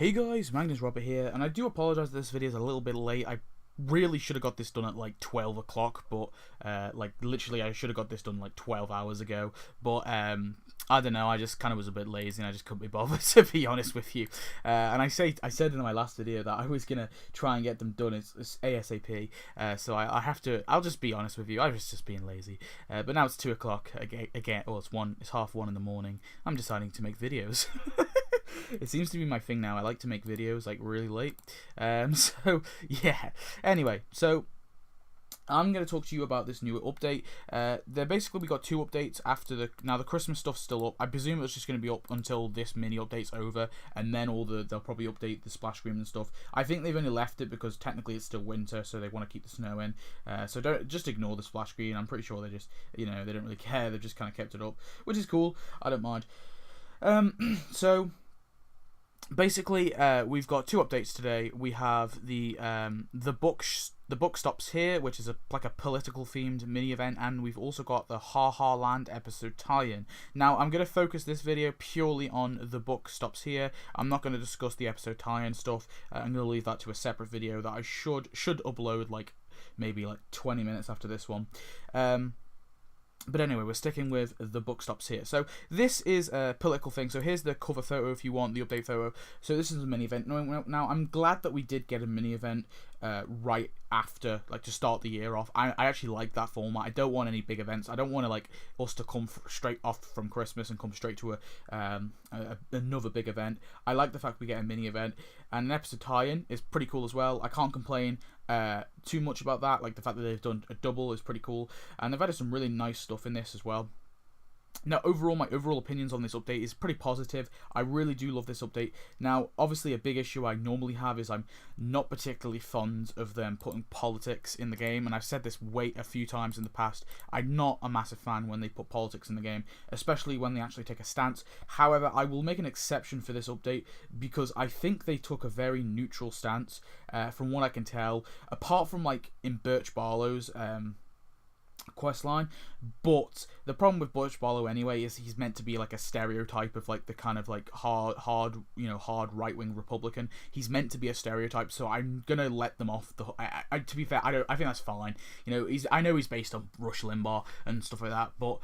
Hey guys, Magnus here, and I do apologise that this video is a little bit late. I really should have got this done at like 12 o'clock, but like literally I should have got this done like 12 hours ago, but I don't know, I just kind of was a bit lazy and I just couldn't be bothered, to be honest with you. And I said in my last video that I was going to try and get them done as ASAP, so I'll just be honest with you, I was just being lazy. But now it's 2 o'clock again, well it's half 1 in the morning, I'm deciding to make videos. It seems to be my thing now. I like to make videos like really late. So yeah. Anyway, so I'm going to talk to you about this new update. We got 2 updates after the Christmas stuff's still up. I presume it was just going to be up until this mini update's over, and then they'll probably update the splash screen and stuff. I think they've only left it because technically it's still winter, so they want to keep the snow in. So don't just ignore the splash screen. I'm pretty sure they just, they don't really care. They've just kind of kept it up, which is cool. I don't mind. So basically, we've got 2 updates today. We have the book stops here, which is like a political themed mini event, and we've also got the Ha Ha Land episode tie-in. Now, I'm going to focus this video purely on the book stops here. I'm not going to discuss the episode tie-in stuff. I'm going to leave that to a separate video that I should upload like maybe like 20 minutes after this one. But anyway, we're sticking with the book stops here. So this is a political thing. So here's the cover photo if you want, the update photo. So this is a mini event. Now, I'm glad that we did get a mini event right after, like, to start the year off. I actually like that format. I don't want any big events. I don't want to, like, us to come straight off from Christmas and come straight to another big event. I like the fact we get a mini event. And an episode tie-in is pretty cool as well. I can't complain too much about that. Like, the fact that they've done a double is pretty cool. And they've added some really nice stuff in this as well. Now, overall, my overall opinions on this update is pretty positive. I really do love this update. Now, obviously, a big issue I normally have is I'm not particularly fond of them putting politics in the game, and I've said this a few times in the past. I'm not a massive fan when they put politics in the game, especially when they actually take a stance. However, I will make an exception for this update because I think they took a very neutral stance, from what I can tell, apart from, like, in Birch Barlow's quest line. But the problem with Birch Barlow anyway is he's meant to be like a stereotype of like the kind of like hard right-wing Republican. He's meant to be a stereotype, so I'm gonna let them off the to be fair, I think that's fine. I know he's based on Rush Limbaugh and stuff like that, but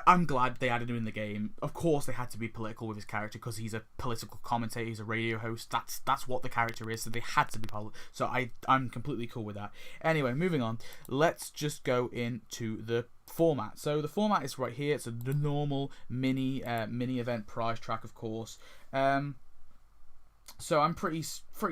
I'm glad they added him in the game. Of course, they had to be political with his character because he's a political commentator, he's a radio host. That's what the character is, so they had to be political. So I'm completely cool with that. Anyway, moving on. Let's just go into the format. So the format is right here. It's the normal mini event prize track, of course. So I'm pretty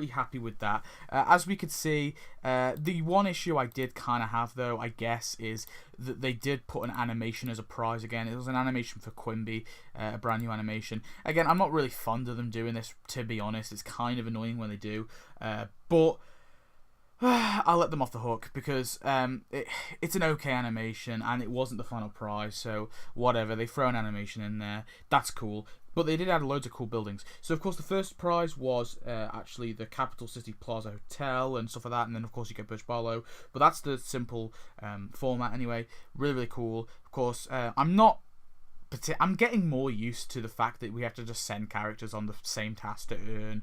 happy with that. As we could see, the one issue I did kind of have, though, I guess, is that they did put an animation as a prize again. It was an animation for Quimby, a brand new animation. Again, I'm not really fond of them doing this, to be honest. It's kind of annoying when they do. But I'll let them off the hook because it's an okay animation and it wasn't the final prize, so whatever. They throw an animation in there. That's cool. But they did add loads of cool buildings. So, of course, the first prize was actually the Capital City Plaza Hotel and stuff like that. And then, of course, you get Birch Barlow. But that's the simple format anyway. Really, really cool. Of course, I'm getting more used to the fact that we have to just send characters on the same task to earn,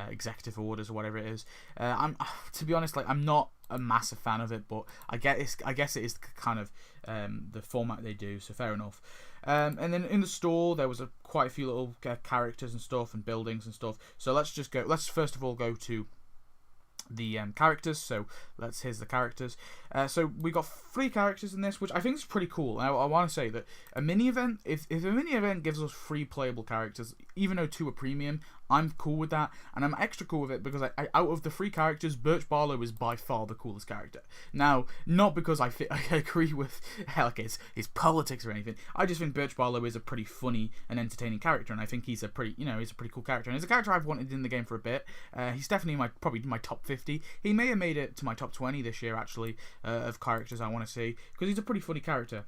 executive orders or whatever it is. To be honest, like, I'm not a massive fan of it, but I guess it is kind of the format they do, so fair enough. And then in the store there was quite a few little characters and stuff and buildings and stuff. So let's first of all go to the characters. So here's the characters. So we got 3 characters in this, which I think is pretty cool. And I want to say that a mini event, if a mini event gives us 3 playable characters, even though 2 are premium, I'm cool with that, and I'm extra cool with it because out of the 3 characters, Birch Barlow is by far the coolest character. Now, not because I agree with his politics or anything. I just think Birch Barlow is a pretty funny and entertaining character, and I think he's a pretty cool character. And he's a character I've wanted in the game for a bit. He's definitely probably my top 50. He may have made it to my top 20 this year actually of characters I want to see because he's a pretty funny character.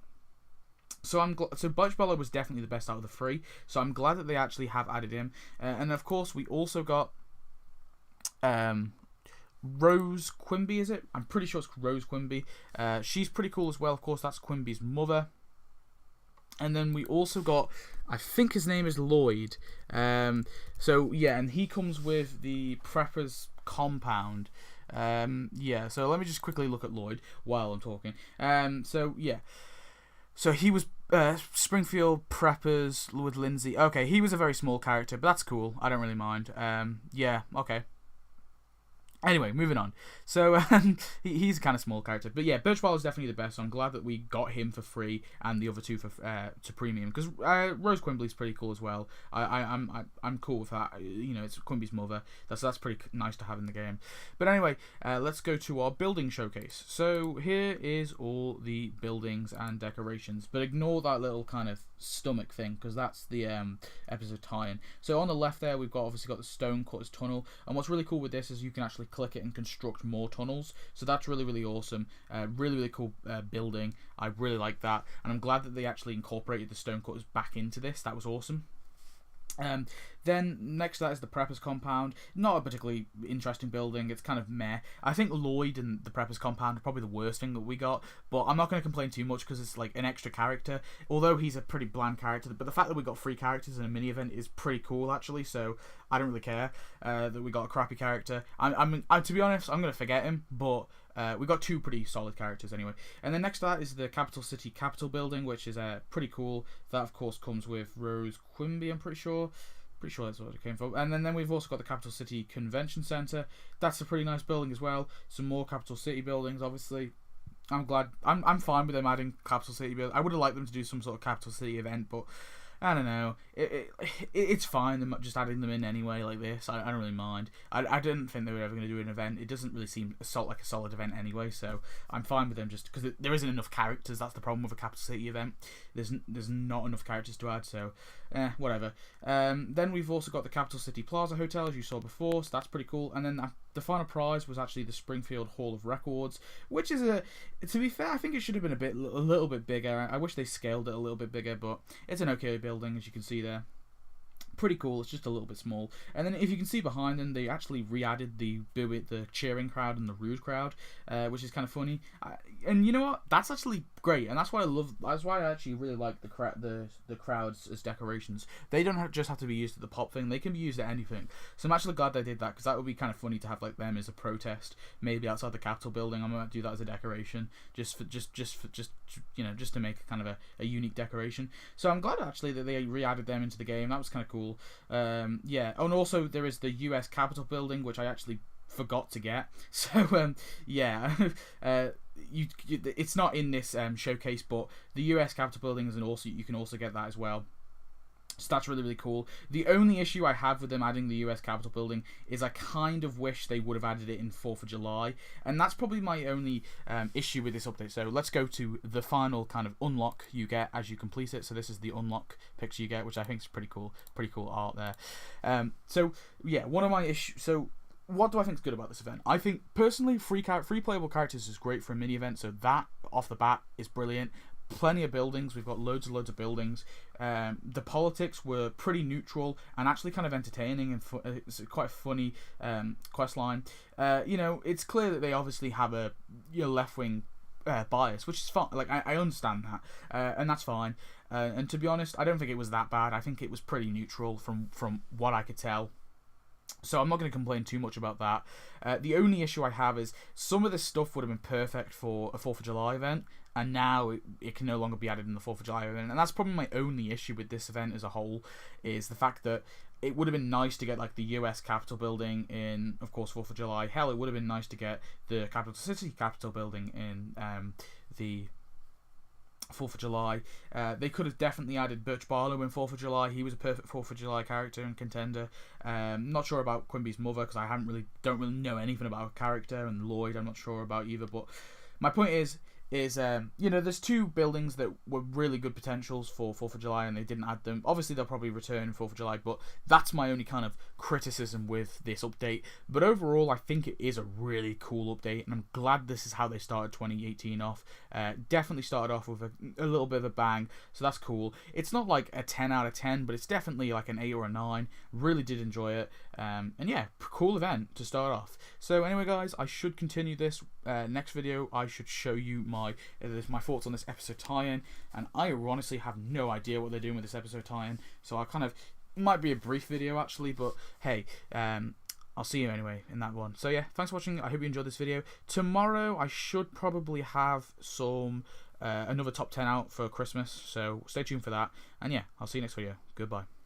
So Birch Barlow was definitely the best out of the 3. So I'm glad that they actually have added him. And of course, we also got Rose Quimby, is it? I'm pretty sure it's Rose Quimby. She's pretty cool as well. Of course, that's Quimby's mother. And then we also got, I think his name is Lloyd. So yeah, and he comes with the Preppers compound. Yeah, so let me just quickly look at Lloyd while I'm talking. So yeah, so he was Springfield Preppers with Lindsay. Okay, he was a very small character, but that's cool. I don't really mind. Yeah, okay. Anyway, moving on. So he's a kind of small character, but yeah, Birch Barlow is definitely the best. So I'm glad that we got him for free and the other two for to premium, because Rose Quimbly's pretty cool as well. I'm cool with that. You know, it's Quimby's mother. That's pretty nice to have in the game. But anyway, let's go to our building showcase. So here is all the buildings and decorations, but ignore that little kind of stomach thing, because that's the episode tie-in. So on the left there, we've obviously got the stone cutters tunnel, and what's really cool with this is you can actually click it and construct more tunnels. So that's really awesome. Really cool building. I really like that, and I'm glad that they actually incorporated the stone cutters back into this. That was awesome. Then next to that is the Preppers compound. Not a particularly interesting building. It's kind of meh. I think Lloyd and the Preppers compound are probably the worst thing that we got, but I'm not going to complain too much because it's like an extra character, although he's a pretty bland character. But the fact that we got 3 characters in a mini event is pretty cool actually, so I don't really care that we got a crappy character. To be honest, I'm going to forget him, but we got 2 pretty solid characters anyway. And then next to that is the Capital City Capitol building, which is pretty cool. That of course comes with Rose Quimby, I'm pretty sure. Pretty sure that's what it came from. And then we've also got the Capital City Convention Center. That's a pretty nice building as well. Some more Capital City buildings, obviously. I'm glad. I'm fine with them adding Capital City buildings. I would have liked them to do some sort of Capital City event, but I don't know. It's fine. They're just adding them in anyway, like this. I don't really mind. I didn't think they were ever going to do an event. It doesn't really seem like a solid event anyway, so I'm fine with them just because there isn't enough characters. That's the problem with a Capital City event. There's not enough characters to add, so whatever. Then we've also got the Capital City Plaza Hotel, as you saw before, so that's pretty cool. And then the final prize was actually the Springfield Hall of Records, which is to be fair, I think it should have been a little bit bigger. I wish they scaled it a little bit bigger, but it's an okay building, as you can see there. Pretty cool. It's just a little bit small. And then if you can see behind them, they actually re-added the boo it, the cheering crowd and the rude crowd, which is kind of funny. And you know what? That's actually great, and that's why I love. That's why I actually really like the crowds as decorations. They don't just have to be used at the pop thing. They can be used at anything. So I'm actually glad they did that, because that would be kind of funny to have like them as a protest, maybe outside the Capitol building. I'm gonna do that as a decoration, just to make kind of a unique decoration. So I'm glad actually that they re-added them into the game. That was kind of cool. Yeah. Oh, and also there is the U.S. Capitol building, which I actually forgot to get. So yeah. It's not in this showcase, but the U.S. Capitol building is you can also get that as well. So that's really cool. The only issue I have with them adding the US Capitol building is I kind of wish they would have added it in 4th of July. And that's probably my only issue with this update. So let's go to the final kind of unlock you get as you complete it. So this is the unlock picture you get, which I think is pretty cool. Pretty cool art there. So yeah, one of my issues... So what do I think is good about this event? I think, personally, free playable characters is great for a mini event. So that, off the bat, is brilliant. Plenty of buildings. We've got loads of buildings. The politics were pretty neutral and actually kind of entertaining, and it's quite a funny quest line. It's clear that they obviously have a left-wing bias, which is fine. Like I understand that, and that's fine. And to be honest, I don't think it was that bad. I think it was pretty neutral from what I could tell. So I'm not going to complain too much about that. The only issue I have is some of this stuff would have been perfect for a 4th of July event, and now it can no longer be added in the 4th of July event. And that's probably my only issue with this event as a whole, is the fact that it would have been nice to get like the US Capitol building in, of course, 4th of July. Hell, it would have been nice to get the Capital City Capitol building in the 4th of July. They could have definitely added Birch Barlow in 4th of July. He was a perfect 4th of July character and contender. Not sure about Quimby's mother, because I don't really know anything about her character, and Lloyd I'm not sure about either. But my point is there's 2 buildings that were really good potentials for 4th of July, and they didn't add them. Obviously they'll probably return 4th of July, but that's my only kind of criticism with this update, but overall I think it is a really cool update, and I'm glad this is how they started 2018 off. Definitely started off with a little bit of a bang, so that's cool. It's not like a 10 out of 10, but it's definitely like an 8 or a 9. Really did enjoy it, and yeah, cool event to start off. So anyway guys, I should continue this next video. I should show you my thoughts on this episode tie-in, and I honestly have no idea what they're doing with this episode tie-in, so I kind of might be a brief video actually, but hey, I'll see you anyway in that one. So yeah, thanks for watching. I hope you enjoyed this video. Tomorrow I should probably have some another top 10 out for Christmas, so stay tuned for that, and yeah, I'll see you next video. Goodbye.